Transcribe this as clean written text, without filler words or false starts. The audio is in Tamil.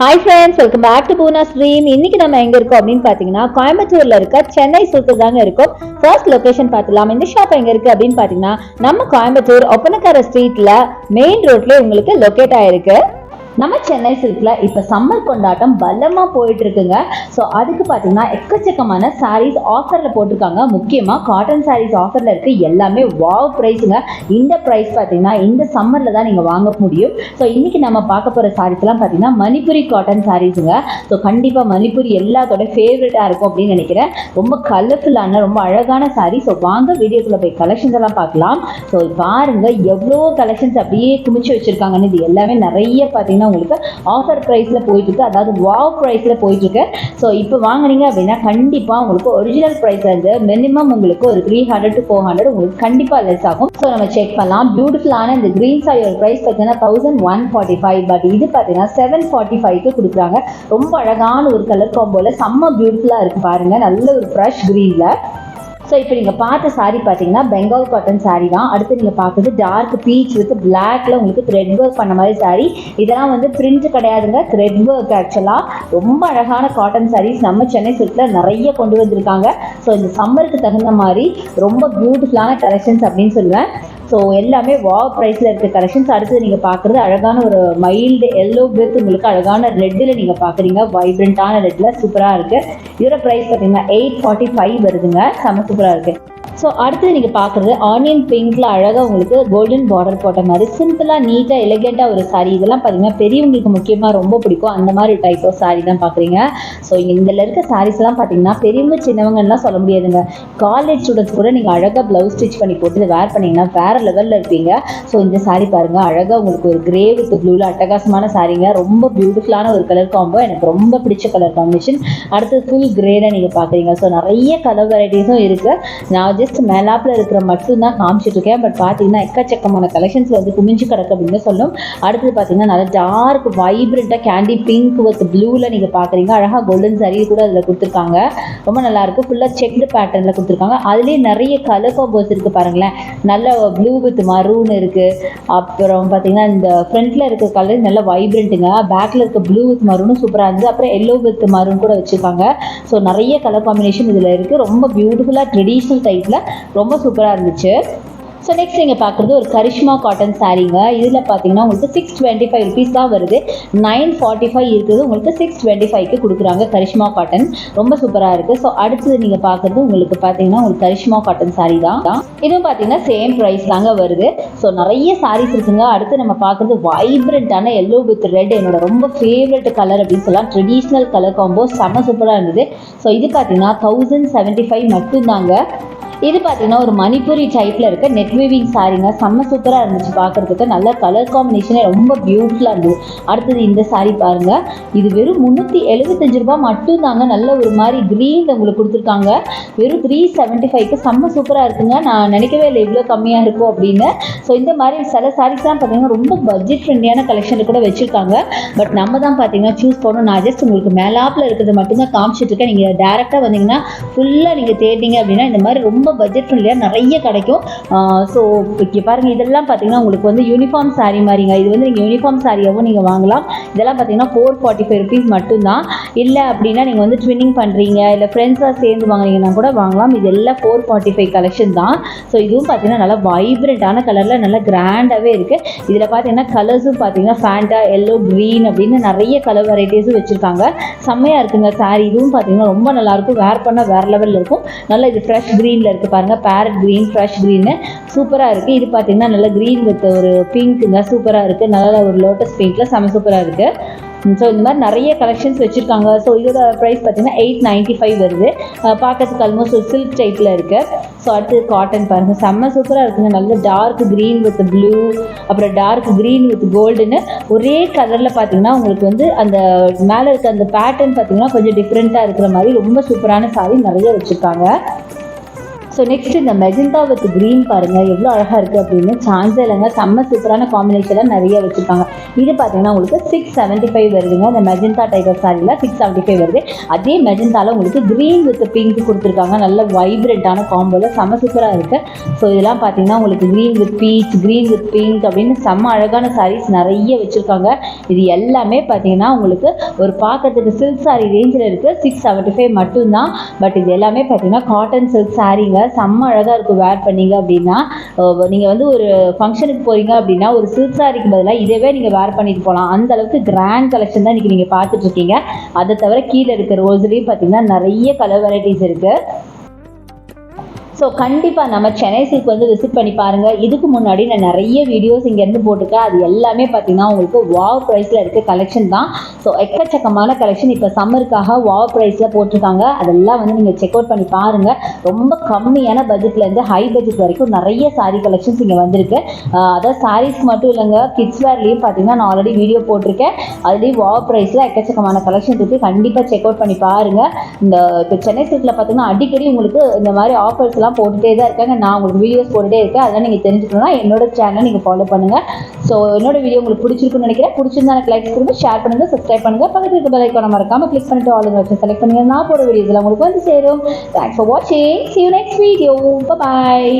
Hi friends, welcome back to Poona stream. இன்னைக்கு நம்ம எங்க இருக்கோம் அப்படின்னு பாத்தீங்கன்னா கோயம்புத்தூர்ல இருக்க சென்னை சில்க்ல தாங்க இருக்கும். ஃபர்ஸ்ட் லொகேஷன் பார்த்துலாம். இந்த ஷாப் எங்க இருக்கு அப்படின்னு பாத்தீங்கன்னா நம்ம கோயம்புத்தூர் ஒப்பனக்கார ஸ்ட்ரீட்ல மெயின் ரோட்ல உங்களுக்கு லொகேட் ஆயிருக்கு. நம்ம சென்னை சில்க்ல இப்ப சம்மர் கொண்டாட்டம் பலமா போயிட்டு இருக்குங்க. ஸோ அதுக்கு பாத்தீங்கன்னா எக்கச்சக்கமான சாரீஸ் ஆஃபர்ல போட்டிருக்காங்க. முக்கியமா காட்டன் சாரீஸ் ஆஃபர்ல இருக்கு. எல்லாமே வாவ் பிரைஸுங்க. இந்த பிரைஸ் பாத்தீங்கன்னா இந்த சம்மர்ல தான் நீங்க வாங்க முடியும். ஸோ இன்னைக்கு நம்ம பார்க்க போற சாரீஸ் எல்லாம் பாத்தீங்கன்னா மணிப்புரி காட்டன் சாரீஸுங்க. ஸோ கண்டிப்பா மணிப்புரி எல்லாத்தோட ஃபேவரட்டா இருக்கும் அப்படின்னு நினைக்கிறேன். ரொம்ப கலர்ஃபுல்லான ரொம்ப அழகான சாரீ. ஸோ வாங்க வீடியோக்குள்ள போய் கலெக்ஷன்ஸ் எல்லாம் பார்க்கலாம். ஸோ பாருங்க எவ்வளோ கலெக்ஷன்ஸ் அப்படியே குமிச்சு வச்சிருக்காங்கன்னு. இது எல்லாமே நிறைய பாத்தீங்கன்னா உங்களுக்கு ஆஃபர் பிரைஸ்ல போயிட்டு இருக்கு. அதாவது வாவ் பிரைஸ்ல போயிட்டு இருக்கு. ஸோ இப்போ வாங்குனீங்க அப்படின்னா கண்டிப்பா உங்களுக்கு ஒரிஜினல் பிரைஸ்ல இருந்து மினிமம் உங்களுக்கு ஒரு 300 to 400 உங்களுக்கு கண்டிப்பா லெஸ் ஆகும். ஸோ நம்ம செக் பண்ணலாம். பியூட்டிஃபுல்லான இந்த கிரீன் சாரியோட பிரைஸ் பார்த்தீங்கன்னா 1145. பட் இது பார்த்தீங்கன்னா 745க்கு கொடுக்குறாங்க. ரொம்ப அழகான ஒரு கலர் காம்போல செம்ம பியூட்டிஃபுல்லா இருக்கு பாருங்க. நல்ல ஒரு ஃப்ரெஷ் கிரீன்ல. ஸோ இப்போ நீங்கள் பார்த்த சாரீ பார்த்தீங்கன்னா பெங்கால் காட்டன் சாரீ தான். அடுத்து நீங்கள் பார்க்குறது டார்க் பீச் வித் பிளாக்ல உங்களுக்கு த்ரெட் ஒர்க் பண்ண மாதிரி சாரீ. இதெல்லாம் வந்து பிரிண்ட் கிடையாதுங்க, த்ரெட் ஒர்க். ஆக்சுவலாக ரொம்ப அழகான காட்டன் சாரீஸ் நம்ம சென்னை சில்க்ல நிறைய கொண்டு வந்திருக்காங்க. ஸோ இந்த சம்மருக்கு தகுந்த மாதிரி ரொம்ப பியூட்டிஃபுல்லான கலெக்ஷன்ஸ் அப்படின்னு சொல்லுவேன். ஸோ எல்லாமே வாவ் ப்ரைஸில் இருக்க கலெக்ஷன்ஸ். அடுத்து நீங்கள் பார்க்குறது அழகான ஒரு மைல்டு எல்லோ வித் உங்களுக்கு அழகான ரெட்டில் நீங்கள் பார்க்குறீங்க. வைப்ரண்ட்டான ரெட்டில் சூப்பராக இருக்குது. இதோட ப்ரைஸ் பார்த்தீங்கன்னா 845 வருதுங்க. செம்ம சூப்பராக இருக்குது. ஸோ அடுத்து நீங்கள் பார்க்குறது ஆனியன் பிங்க்ல அழகாக உங்களுக்கு கோல்டன் பார்டர் போட்ட மாதிரி சிம்பிளாக நீட்டாக எலிகெண்ட்டாக ஒரு சாரீ. இதெல்லாம் பார்த்தீங்கன்னா பெரியவங்களுக்கு முக்கியமாக ரொம்ப பிடிக்கும். அந்த மாதிரி டைப் ஆஃப் சாரீ தான் பார்க்குறீங்க. ஸோ இதில் இருக்க சாரீஸ்லாம் பார்த்தீங்கன்னா பெரியவங்க சின்னவங்கலாம் சொல்ல முடியாதுங்க. காலேஜ் ஸ்டூடெண்ட்ஸ் கூட நீங்கள் அழகாக ப்ளவுஸ் ஸ்டிச் பண்ணி போட்டு இதை வேர் பண்ணிங்கன்னா வேறு லெவலில் இருப்பீங்க. ஸோ இந்த சாரீ பாருங்கள் அழகாக உங்களுக்கு ஒரு கிரே வித் ப்ளூவில் அட்டகாசமான சாரீங்க. ரொம்ப பியூட்டிஃபுல்லான ஒரு கலர் காம்போ. எனக்கு ரொம்ப பிடிச்ச கலர் காம்பினேஷன். அடுத்து ஃபுல் கிரேட நீங்கள் பார்க்குறீங்க. ஸோ நிறைய கலர் வெரைட்டிஸும் இருக்குது. நான் மேலாப்ல இருக்கிற மட்டும் தான் காமிச்சிட்டு இருக்கேன். பட் பார்த்தீங்கன்னா எக்கச்சக்கமான கலெக்ஷன்ஸ் வந்து குமிஞ்சு கிடக்கு அப்படின்னு சொல்லும். அடுத்தது பார்த்தீங்கன்னா நல்லா டார்க் வைப்ரண்டா கேண்டி பிங்க் வித் ப்ளூல நீங்க பாக்குறீங்க. அழகா கோல்டன் சாரி கூட அதில் கொடுத்துருக்காங்க. ரொம்ப நல்லா இருக்கு. ஃபுல்லா செக்டு பேட்டர்ன்ல கொடுத்துருக்காங்க. அதுலேயே நிறைய கலர் காம்போஸ் இருக்கு பாருங்களேன். நல்ல ப்ளூ வித் மரூன் இருக்கு. அப்புறம் பார்த்தீங்கன்னா இந்த ஃப்ரண்ட்ல இருக்க கலர் நல்ல வைப்ரண்ட்டுங்க. பேக்ல இருக்க ப்ளூ வித் மரூனும் சூப்பராக இருந்தது. அப்புறம் எல்லோ வித் மரூன் கூட வச்சிருக்காங்க. ஸோ நிறைய கலர் காம்பினேஷன் இதில் இருக்கு. ரொம்ப பியூட்டிஃபுல்லா ட்ரெடிஷ்னல் டைப்ல ரொம்ப சூப்பராக இருந்துச்சு. ஸோ நெக்ஸ்ட் நீங்கள் பார்க்குறது ஒரு கரிஷ்மா காட்டன் சாரீங்க. இதில் பார்த்தீங்கன்னா உங்களுக்கு 625 ருபீஸ் தான் வருது. 945 இருக்குது. உங்களுக்கு 625க்கு கொடுக்குறாங்க கரிஷ்மா காட்டன். ரொம்ப சூப்பராக இருக்குது. ஸோ அடுத்தது நீங்கள் பார்க்குறது உங்களுக்கு பார்த்தீங்கன்னா உங்களுக்கு கரிஷ்மா காட்டன் சாரீ தான். இதுவும் பார்த்தீங்கன்னா சேம் ப்ரைஸ் தாங்க வருது. ஸோ நிறைய சாரீஸ் இருக்குங்க. அடுத்து நம்ம பார்க்குறது வைப்ரண்ட்டான எல்லோ வித் ரெட். என்னோட ரொம்ப ஃபேவரட் கலர் அப்படின்னு சொல்லலாம். ட்ரெடிஷ்னல் கலர் காம்போ செம்ம சூப்பராக இருந்தது. ஸோ இது பார்த்தீங்கன்னா 1075 மட்டும்தாங்க. இது பார்த்தீங்கன்னா ஒரு மணிப்புரி டைப்ல இருக்க நெட் வீவிங் சாரீங்க. செம்ம சூப்பராக இருந்துச்சு பார்க்கறதுக்கு. நல்ல கலர் காம்பினேஷனே ரொம்ப பியூட்டிஃபுல்லாக இருந்தது. அடுத்தது இந்த சாரீ பாருங்க. இது வெறும் 375 ரூபாய் மட்டும் தாங்க. நல்ல ஒரு மாதிரி கிரீன் உங்களுக்கு கொடுத்துருக்காங்க. வெறும் 375க்கு செம்ம சூப்பராக இருக்குங்க. நான் நினைக்கவே இல்லை இவ்வளோ கம்மியாக இருக்கும் அப்படின்னு. ஸோ இந்த மாதிரி சில சாரீஸ்லாம் பார்த்தீங்கன்னா ரொம்ப பட்ஜெட் ஃப்ரெண்ட்லியான கலெக்ஷனில் கூட வச்சிருக்காங்க. பட் நம்ம தான் பார்த்தீங்கன்னா சூஸ் பண்ணணும். நான் ஜஸ்ட் உங்களுக்கு மேலாப்பில் இருக்கிறது மட்டும்தான் காமிச்சிட்டு இருக்கேன். நீங்கள் டேரெக்டாக வந்தீங்கன்னா ஃபுல்லாக நீங்கள் தேடிங்க அப்படின்னா இந்த மாதிரி ரொம்ப பட்ஜெட் ஃப்ரெண்ட்லியாக நிறைய கிடைக்கும். ஸோ இங்கே பாருங்கள். இதெல்லாம் பார்த்தீங்கன்னா உங்களுக்கு வந்து யூனிஃபார்ம் சாரீ மாதிரிங்க. இது வந்து நீங்கள் யூனிஃபார்ம் சாரியாகவும் நீங்கள் வாங்கலாம். இதெல்லாம் பார்த்தீங்கன்னா 445 ருபீஸ் மட்டும்தான். இல்லை அப்படின்னா நீங்கள் வந்து ட்வின்னிங் பண்ணுறீங்க இல்லை ஃப்ரெண்ட்ஸாக சேர்ந்து வாங்குறீங்கன்னா கூட வாங்கலாம். இது எல்லாம் 445 கலெக்ஷன் தான். ஸோ இதுவும் பார்த்தீங்கன்னா நல்லா வைப்ரண்ட்டான கலரில் நல்லா கிராண்டாகவே இருக்குது. இதில் பார்த்தீங்கன்னா கலர்ஸும் பார்த்தீங்கன்னா ஃபேண்டா எல்லோ க்ரீன் அப்படின்னு நிறைய கலர் வெரைட்டிஸும் வச்சுருக்காங்க. செம்மையாக இருக்குங்க சாரீ. இதுவும் பார்த்தீங்கன்னா ரொம்ப நல்லாயிருக்கும். வேர் பண்ணால் வேறு லெவலில் இருக்கும். நல்லா இது ஃப்ரெஷ் க்ரீனில் இருக்குது பாருங்க. பேரட் கிரீன் ஃப்ரெஷ் கிரீன் சூப்பராக இருக்குது. இது பார்த்தீங்கன்னா நல்லா க்ரீன் வித் ஒரு பிங்க்குங்க. சூப்பராக இருக்குது. நல்லா ஒரு லோட்டஸ் பிங்க்ல செம சூப்பராக இருக்குது. ஸோ இந்த மாதிரி நிறைய கலெக்ஷன்ஸ் வச்சுருக்காங்க. ஸோ இதோட ப்ரைஸ் பார்த்தீங்கன்னா 895 வருது. பார்க்கறதுக்கு ஆல்மோஸ்ட் ஒரு சில்க் டைப்பில் இருக்குது. ஸோ அடுத்து காட்டன் பாருங்கள். செம்ம சூப்பராக இருக்குங்க. நல்ல டார்க் க்ரீன் வித் ப்ளூ அப்புறம் டார்க் க்ரீன் வித் கோல்டுன்னு ஒரே கலரில் பார்த்தீங்கன்னா உங்களுக்கு வந்து அந்த மேலே இருக்க அந்த பேட்டர்ன் பார்த்தீங்கன்னா கொஞ்சம் டிஃப்ரெண்ட்டாக இருக்கிற மாதிரி ரொம்ப சூப்பரான சாரீ நிறைய வச்சுருக்காங்க. ஸோ நெக்ஸ்ட் இந்த மெஜந்தா வித் க்ரீன் பாருங்கள் எவ்வளோ அழகாக இருக்குது அப்படின்னு. சான்ஸே இல்லைங்க, செம்ம சூப்பரான காம்பினேஷனில் நிறைய வச்சுருக்காங்க. இது பார்த்தீங்கன்னா உங்களுக்கு 675 வருதுங்க. இந்த மெஜந்தா டைப் ஆஃப் சாரியில் 675 வருது. அதே மெஜந்தாவில் உங்களுக்கு க்ரீன் வித் பிங்க் கொடுத்துருக்காங்க. நல்ல வைப்ரண்ட்டான காம்போவில் செம்ம சூப்பராக இருக்குது. ஸோ இதெல்லாம் பார்த்தீங்கன்னா உங்களுக்கு green with beach, green with pink அப்படின்னு செம்ம அழகான சாரீஸ் நிறைய வச்சுருக்காங்க. இது எல்லாமே பார்த்தீங்கன்னா உங்களுக்கு ஒரு பார்க்கறதுக்கு சில்க் சாரீ ரேஞ்சில் இருக்குது. 675 மட்டும்தான். பட் இது எல்லாமே பார்த்தீங்கன்னா காட்டன் சில்க் சாரீங்க. செம்ம அழகாக இருக்கும் வேர் பண்ணீங்க அப்படின்னா. நீங்கள் வந்து ஒரு ஃபங்க்ஷனுக்கு போகிறீங்க அப்படின்னா ஒரு சில்க் சாரிக்கு பதிலாக இதவே நீங்கள் வேர் பண்ணிட்டு போகலாம். அந்த அளவுக்கு கிராண்ட் கலெக்ஷன் தான் இன்றைக்கி நீங்கள் பார்த்துட்ருக்கீங்க. அதை தவிர கீழே இருக்கிற ரோஸ்லேயும் பார்த்தீங்கன்னா நிறைய கலர் வெரைட்டிஸ் இருக்குது. ஸோ கண்டிப்பாக நம்ம சென்னை சில்க் வந்து விசிட் பண்ணி பாருங்கள். இதுக்கு முன்னாடி நான் நிறைய வீடியோஸ் இங்கேருந்து போட்டிருக்கேன். அது எல்லாமே பார்த்தீங்கன்னா உங்களுக்கு வாவ் ப்ரைஸில் இருக்க கலெக்ஷன் தான். ஸோ எக்கச்சக்கமான கலெக்ஷன் இப்போ சம்மருக்காக வாவ் ப்ரைஸில் போட்டிருக்காங்க. அதெல்லாம் வந்து நீங்கள் செக் அவுட் பண்ணி பாருங்கள். ரொம்ப கம்மியான பட்ஜெட்லேருந்து ஹை பட்ஜெட் வரைக்கும் நிறைய சாரீ கலெக்ஷன்ஸ் இங்கே வந்திருக்கு. அதாவது சாரீஸ்க்கு மட்டும் இல்லைங்க, கிட்ஸ் வேர்லேயும் பார்த்தீங்கன்னா நான் ஆல்ரெடி வீடியோ போட்டிருக்கேன். அதுலேயும் வாவ் ப்ரைஸில் எக்கச்சக்கமான கலெக்ஷன் இருக்குது. கண்டிப்பாக செக் அவுட் பண்ணி பாருங்கள். இந்த இப்போ சென்னை சில்கில் பார்த்தீங்கன்னா அடிக்கடி உங்களுக்கு இந்த மாதிரி ஆஃபர்ஸ்லாம் போட்டுகிட்டே தான் இருக்காங்க. நான் உங்களுக்கு வீடியோஸ் போட்டுகிட்டே இருக்கேன். அதெல்லாம் நீங்கள் தெரிஞ்சுக்கணும்னா என்னோட சேனலை நீங்கள் ஃபாலோ பண்ணுங்கள். ஸோ என்னோட வீடியோ உங்களுக்கு பிடிச்சிருக்குன்னு நினைக்கிறேன். பிடிச்சிருந்தா எனக்கு லைக்ஸ் கொடுங்க, ஷேர் பண்ணுங்கள், சப்ஸ்கிரைப் பண்ணுங்கள். பக்கத்தில் இருக்க பெல் ஐகானை மறக்காம கிளிக் பண்ணிட்டு ஆல் ஆப்ஷன் செலக்ட் பண்ணுங்க. நான் போகிற வீடியோஸ்லாம் உங்களுக்கு வந்து சேரும். தேங்க்ஸ் ஃபார் வாட்சிங். See you next video. Bye bye.